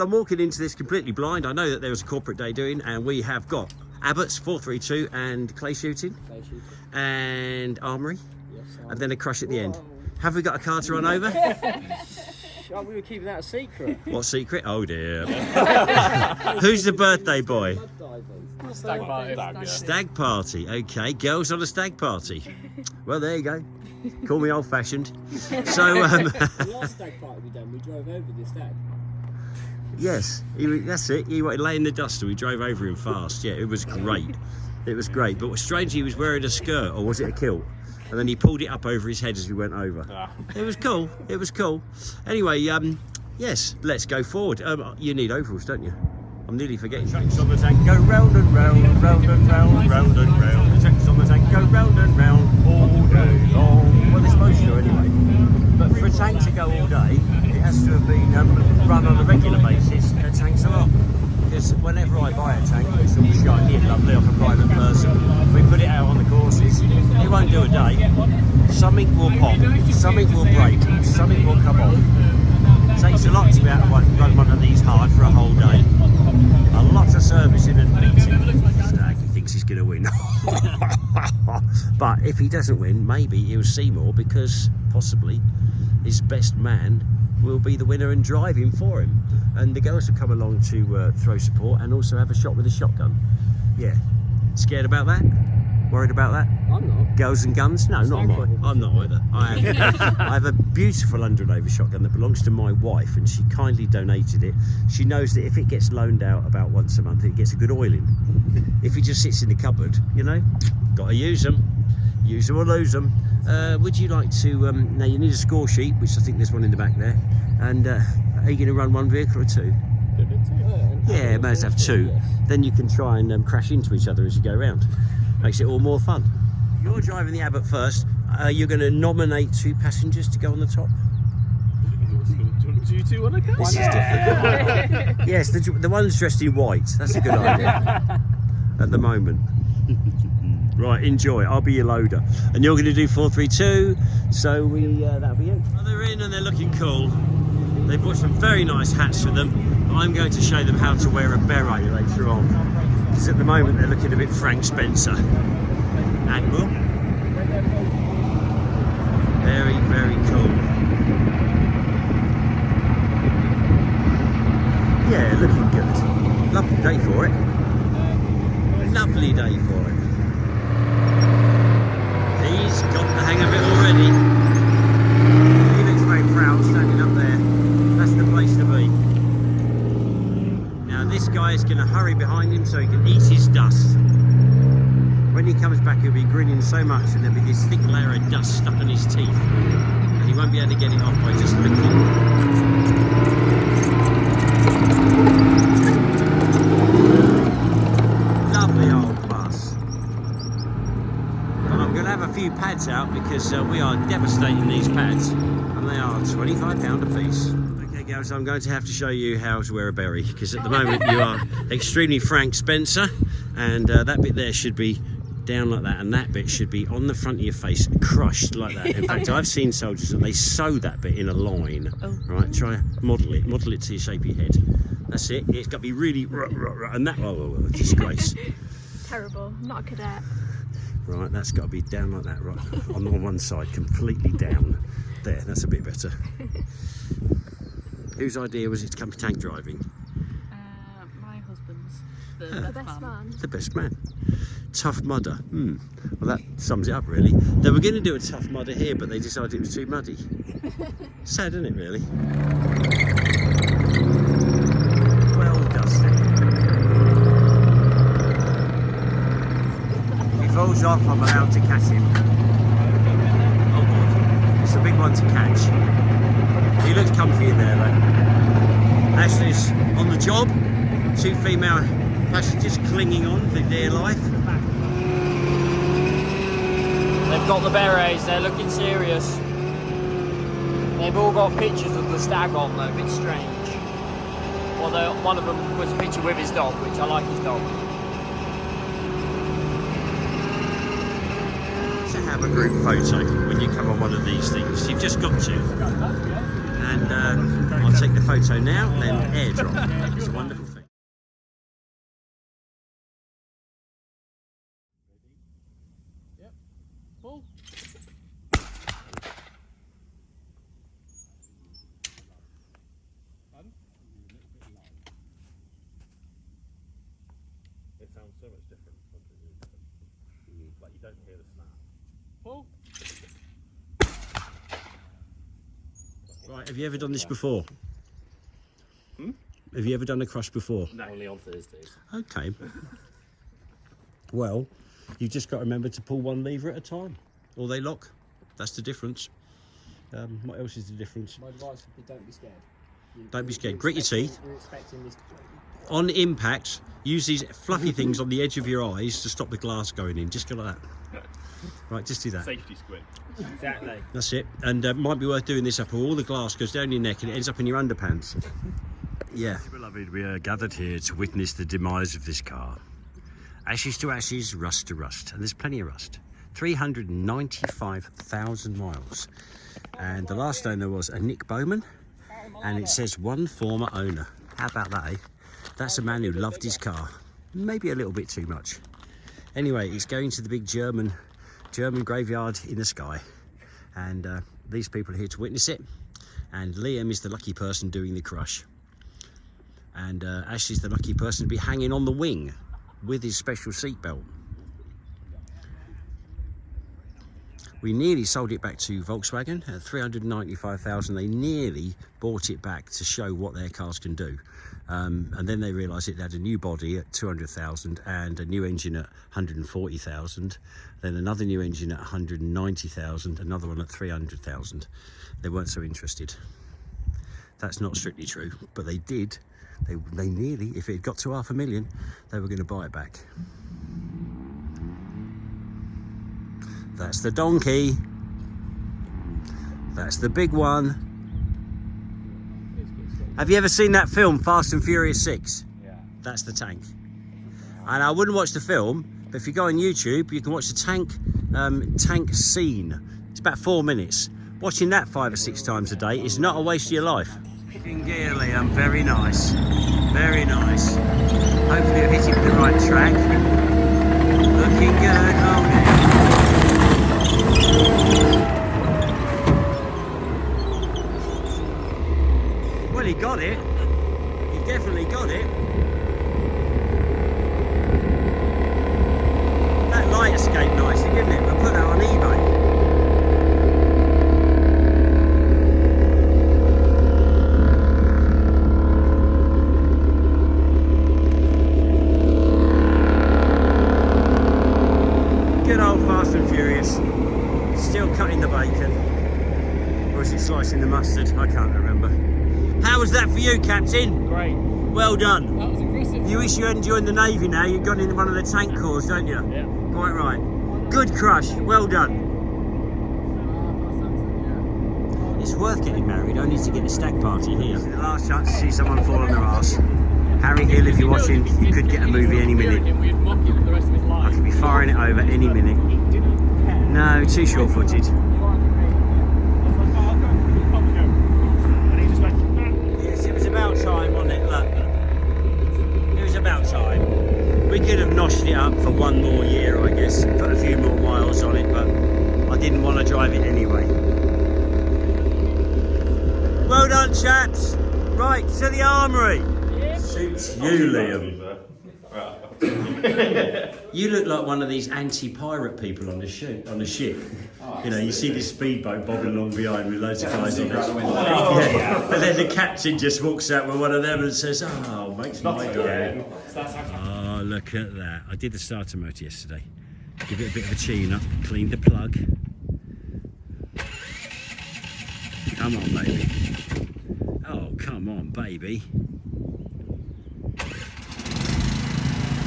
Well, I'm walking into this completely blind. I know that there was a corporate day doing, and we have got Abbott's 432 and clay shooting, and armoury, and then a crush at the end. Have we got a car to run over? Oh, we were keeping that a secret. What secret? Oh dear. Who's the birthday boy? Stag party. Stag party. Okay, girls on a stag party. Well, there you go. Call me old-fashioned. So, The last stag party we done, we drove over the stag. yes, that's it. He lay in the duster. We drove over him fast. Yeah, it was great. It was great. But strangely, he was wearing a skirt, or was it a kilt? And then he pulled it up over his head as we went over. It was cool. It was cool. Anyway, yes, let's go forward. You need overalls, don't you? I'm nearly forgetting. Tracks on the tank go round and round, round and round, round and round. The tracks on the tank go round and round all day long. Well, they're supposed to anyway. But for a tank to go all day, it has to have been run on a regular basis at Tanks-alot. Because whenever I buy a tank, it's all shiny and lovely off a private person. We put it out on the courses. It won't do a day. Something will pop, something will break, something will come off. It takes a lot to be able to run one of these hard for a whole day. A lot of servicing and beating. Stag, he thinks he's going to win. But if he doesn't win, maybe he'll see more, because possibly his best man will be the winner and drive him for him. And the girls will come along to throw support and also have a shot with a shotgun. Yeah. Scared about that? Worried about that? I'm not. Girls and guns? No, not mine. I'm not either. I have a beautiful under-and-over shotgun that belongs to my wife, and she kindly donated it. She knows that if it gets loaned out about once a month, it gets a good oiling. If it just sits in the cupboard, you know, got to use them. Use them or lose them. Would you like to, now you need a score sheet, which I think there's one in the back there. And are you going to run one vehicle or two? Yeah, may as well have two. Then you can try and crash into each other as you go around. Makes it all more fun. You're driving the Abbott first. You're going to nominate 2 passengers to go on the top. Do you two want to go? This is different. Yes, the one's dressed in white. That's a good idea at the moment. Right, enjoy. I'll be your loader, and you're going to do 432. So that'll be it. Well, they're in and they're looking cool. They bought some very nice hats for them. I'm going to show them how to wear a beret later on, because at the moment they're looking a bit Frank Spencer. Admiral. Very, very cool. Yeah, looking good. Lovely day for it. Lovely day for it. He's got the hang of it already. He looks very proud standing up there. That's the place to be. Now this guy is going to hurry behind him so he can eat his dust. When he comes back, he'll be grinning so much and there'll be this thick layer of dust stuck in his teeth. And he won't be able to get it off by just licking. Lovely old bus. And I'm going to have a few pads out because we are devastating these pads, and they are £25 a piece. Okay guys, I'm going to have to show you how to wear a beret, because at the moment you are extremely Frank Spencer, and that bit there should be down like that, and that bit should be on the front of your face, crushed like that. In fact, I've seen soldiers and they sew that bit in a line. Right, try model it to the shape of your head. That's it. It's got to be really and that, disgrace. Terrible. I'm not a cadet. Right, that's got to be down like that, right, on one side, completely down. There, that's a bit better. Whose idea was it to come tank driving? My husband's. The best man. The best man. Tough mudder. Well, that sums it up, really. They were going to do a tough mudder here, but they decided it was too muddy. Sad, isn't it, really? Well dusted. If he falls off, I'm allowed to catch him. Oh, God. It's a big one to catch. He looks comfy in there, though. Ashley's on the job. 2 female passengers clinging on for dear life. They've got the berets, they're looking serious. They've all got pictures of the stag on, though, a bit strange. Although one of them was a picture with his dog, which I like his dog. To have a group photo when you come on one of these things, you've just got to. and I'll take the photo now, then airdrop. It's a wonderful thing. Pull. It sounds so much different. Like you don't hear the snap. Pull. Right, have you ever done this before? Have you ever done a crush before? No. Only on Thursdays. Okay. Well, you've just got to remember to pull one lever at a time, or they lock. That's the difference. What else is the difference? My advice would be don't be scared. Don't be scared. Grit your teeth. We're expecting this. On impact, use these fluffy things on the edge of your eyes to stop the glass going in. Just go like that. Right, just do that. Safety squid. Exactly. That's it. And might be worth doing this up, or all the glass goes down your neck and it ends up in your underpants. Yeah. Beloved, we are gathered here to witness the demise of this car. Ashes to ashes, rust to rust. And there's plenty of rust. 395,000 miles. And the last owner was a Nick Bowman. And it says one former owner. How about that, eh? That's a man who loved his car. Maybe a little bit too much. Anyway, he's going to the big German graveyard in the sky. And these people are here to witness it. And Liam is the lucky person doing the crush. And Ashley's the lucky person to be hanging on the wing with his special seatbelt. We nearly sold it back to Volkswagen at 395,000. They nearly bought it back to show what their cars can do. And then they realised it had a new body at 200,000 and a new engine at 140,000. Then another new engine at 190,000, another one at 300,000. They weren't so interested. That's not strictly true, but they did. They nearly, if it had got to 500,000, they were going to buy it back. That's the donkey. That's the big one. Have you ever seen that film, Fast and Furious 6? Yeah. That's the tank. And I wouldn't watch the film, but if you go on YouTube, you can watch the tank scene. It's about 4 minutes. Watching that 5 or 6 times a day is not a waste of your life. Looking gear, Liam. Very nice. Very nice. Hopefully you've hit it with the right track. Looking good. Oh, well, he got it. He definitely got it. That light escaped nicely, didn't it? We'll put that on eBay. Good old Fast and Furious. Still cutting the bacon. Or is it slicing the mustard? I can't remember. How was that for you, Captain? Great. Well done. That was impressive. You wish you hadn't joined the Navy now. You've gone into one of the tank corps, don't you? Yeah. Quite right. Good crush. Well done. It's worth getting married, only to get a stag party here. The last chance to see someone fall on their arse. Harry Hill, if you're watching, you could get a movie any minute. We'd mock him for the rest of his I life. could be firing it over any minute. No, too short-footed. Yes, it was about time, wasn't it? Look. It was about time. We could have noshed it up for one more year, I guess, and put a few more miles on it, but I didn't want to drive it anyway. Well done, chaps. Right, to the armoury. Suits you, Liam. You look like one of these anti-pirate people on the ship. You know, you see this speedboat bobbing along behind with loads of guys on it. Yeah. And then the captain just walks out with one of them and says, "Oh, makes my day." Oh, look at that. I did the starter motor yesterday. Give it a bit of a tune up, cleaned the plug. Come on, baby. Oh, come on, baby.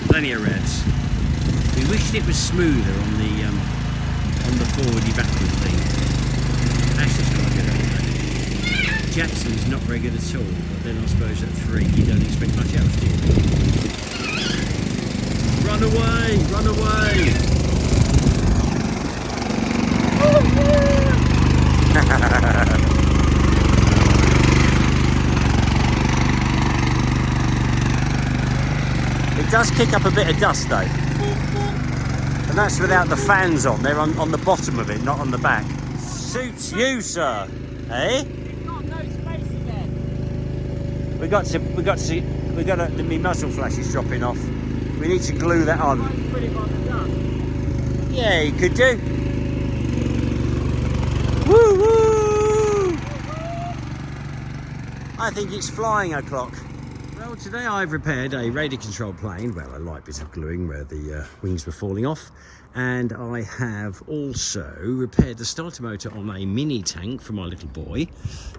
Plenty of revs. We wished it was smoother on the forwardy backward thing. Ashley's not good at it. Jackson's not very good at all, but then I suppose at 3 you don't expect much else, do you? Run away! Run away! does kick up a bit of dust though. And that's without the fans on. They're on the bottom of it, not on the back. Suits you, sir. Eh? We got to, my muzzle flash is dropping off. We need to glue that on. Yeah, you could do. Woo woo! I think it's flying o'clock. Well, today I've repaired a radio control plane. Well, a light bit of gluing where the wings were falling off. And I have also repaired the starter motor on a mini tank for my little boy.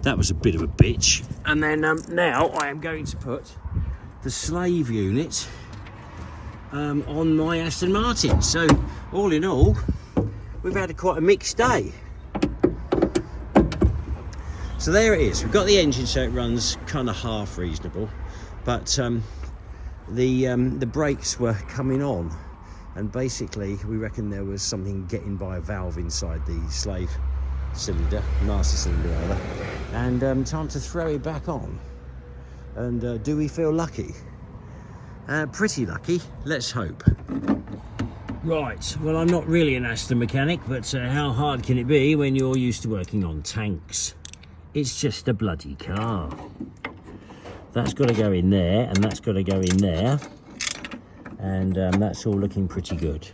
That was a bit of a bitch. And then now I am going to put the slave unit on my Aston Martin. So all in all, we've had quite a mixed day. So there it is. We've got the engine so it runs kind of half reasonable, but the brakes were coming on. And basically, we reckon there was something getting by a valve inside the slave cylinder, master cylinder rather. And time to throw it back on. And do we feel lucky? Pretty lucky, let's hope. Right, well, I'm not really an Aston mechanic, but how hard can it be when you're used to working on tanks? It's just a bloody car. That's got to go in there, and that's got to go in there. And that's all looking pretty good.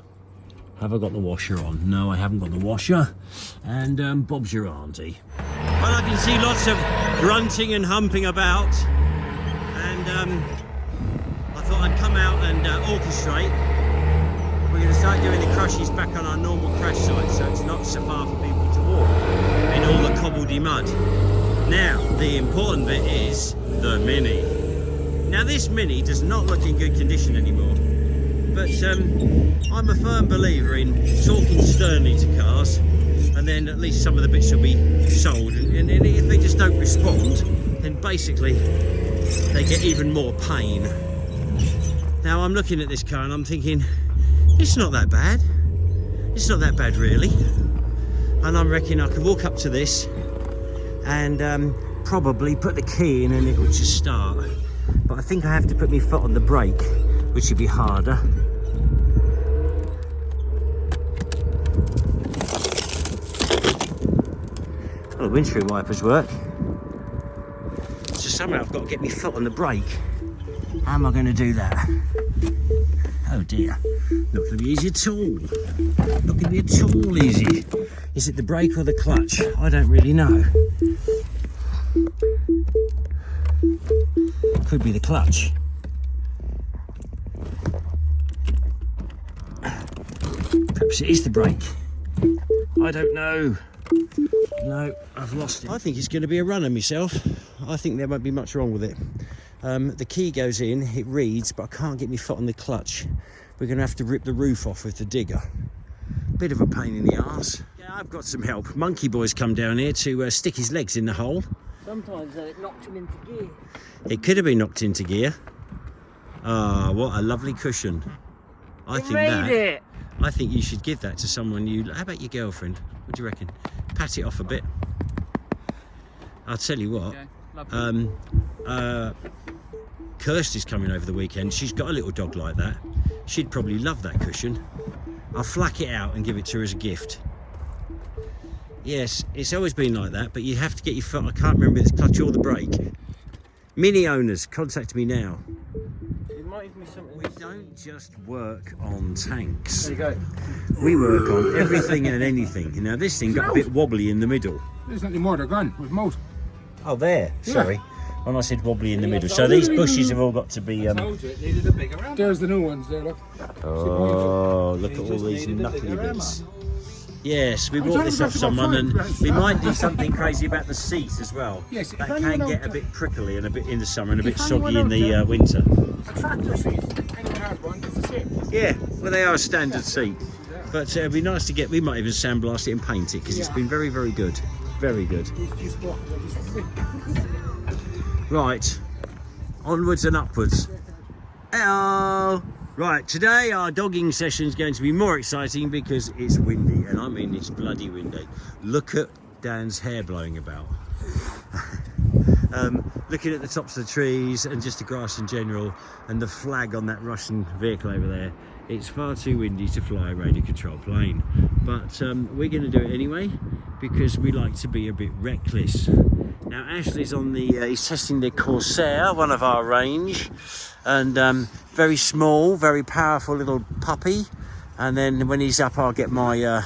Have I got the washer on? No, I haven't got the washer. And Bob's your auntie. Well, I can see lots of grunting and humping about. And I thought I'd come out and orchestrate. We're going to start doing the crushes back on our normal crash site, so it's not so far for people to walk in all the cobbledy mud. Now, the important bit is the Mini. Now, this Mini does not look in good condition anymore. But I'm a firm believer in talking sternly to cars, and then at least some of the bits will be sold. And if they just don't respond, then basically they get even more pain. Now I'm looking at this car and I'm thinking, it's not that bad. It's not that bad really. And I'm reckoning I could walk up to this and probably put the key in and it would just start. But I think I have to put my foot on the brake, which would be harder. Well, the windscreen wipers work. So somehow I've got to get my foot on the brake. How am I going to do that? Oh dear, not going to be easy at all. Not going to be at all easy. Is it the brake or the clutch? I don't really know. Could be the clutch. Perhaps it is the brake. I don't know. No, I've lost it. I think it's going to be a runner myself. I think there won't be much wrong with it. The key goes in, it reads, but I can't get my foot on the clutch. We're going to have to rip the roof off with the digger. Bit of a pain in the arse. Yeah, I've got some help. Monkey Boy's come down here to stick his legs in the hole. Sometimes it knocked him into gear. It could have been knocked into gear. Ah, what a lovely cushion. I think you should give that to someone you... How about your girlfriend? What do you reckon? Pat it off a bit. I'll tell you what. Kirsty's coming over the weekend. She's got a little dog like that. She'd probably love that cushion. I'll flack it out and give it to her as a gift. Yes, it's always been like that, but you have to get your foot... I can't remember if it's clutch or the brake. Mini owners, contact me now. We don't just work on tanks. There you go. We work on everything and anything. Now this thing got a bit wobbly in the middle. There's nothing more, they're gone with most. Oh, there. Sorry. When I said wobbly in the middle. So these bushes have all got to be... There's the new ones there, look. Oh, look at all these knuckly bits. Yes, we bought this off someone, and we might do something crazy about the seat as well. Yes, that can get a bit prickly and a bit in the summer and a bit soggy in the winter. A tractor seat, anyone has one, it's the same. Yeah, well they are a standard seat. But it'd be nice to get, we might even sandblast it and paint it, because it's been very, very good. Very good. Right, onwards and upwards. Hello! Right, today our dogging session is going to be more exciting because it's windy, and I mean it's bloody windy. Look at Dan's hair blowing about. looking at the tops of the trees and just the grass in general, and the flag on that Russian vehicle over there. It's far too windy to fly a radio control plane, but we're going to do it anyway because we like to be a bit reckless. Now Ashley's on the, he's testing the Corsair, one of our range, and very small, very powerful little puppy. And then when he's up, I'll get my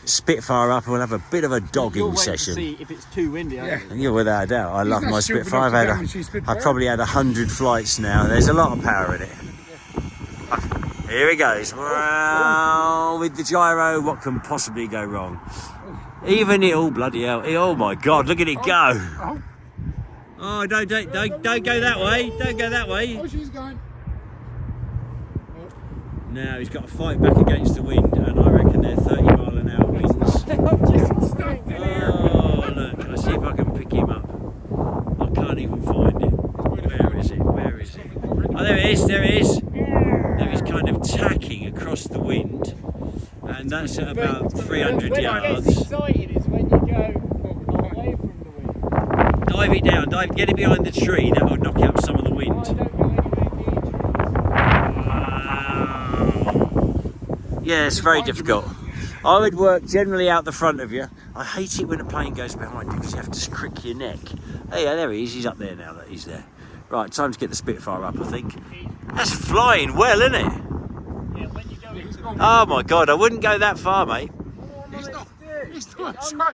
Spitfire up and we'll have a bit of a dogging session. To see if it's too windy. Yeah, without a doubt. I love not my stupid Spitfire. enough to damage his I've probably had 100 flights now. There's a lot of power in it. Here he goes. Wow, with the gyro, what can possibly go wrong? Even it, oh bloody hell! Oh my God, look at it go! Oh, don't go that way! Don't go that way! Oh, she's gone. Now he's got to fight back against the wind, and I reckon they're 30-mile-an-hour winds. Oh look! Can I see if I can pick him up? I can't even find it. Where is it? Where is it? Oh, there it is! There it is! Now he's kind of tacking across the wind, and that's at about 300 yards. Excited is when you go away from the wind. Dive it down, get it behind the tree, that will knock out some of the wind. Yeah, it's very difficult. I would work generally out the front of you. I hate it when a plane goes behind you because you have to crick your neck. Hey, yeah, there he is, he's up there now, he's there. Right, time to get the Spitfire up, I think. That's flying well, isn't it? Yeah, when you go into Oh my God, I wouldn't go that far, mate. He's not trying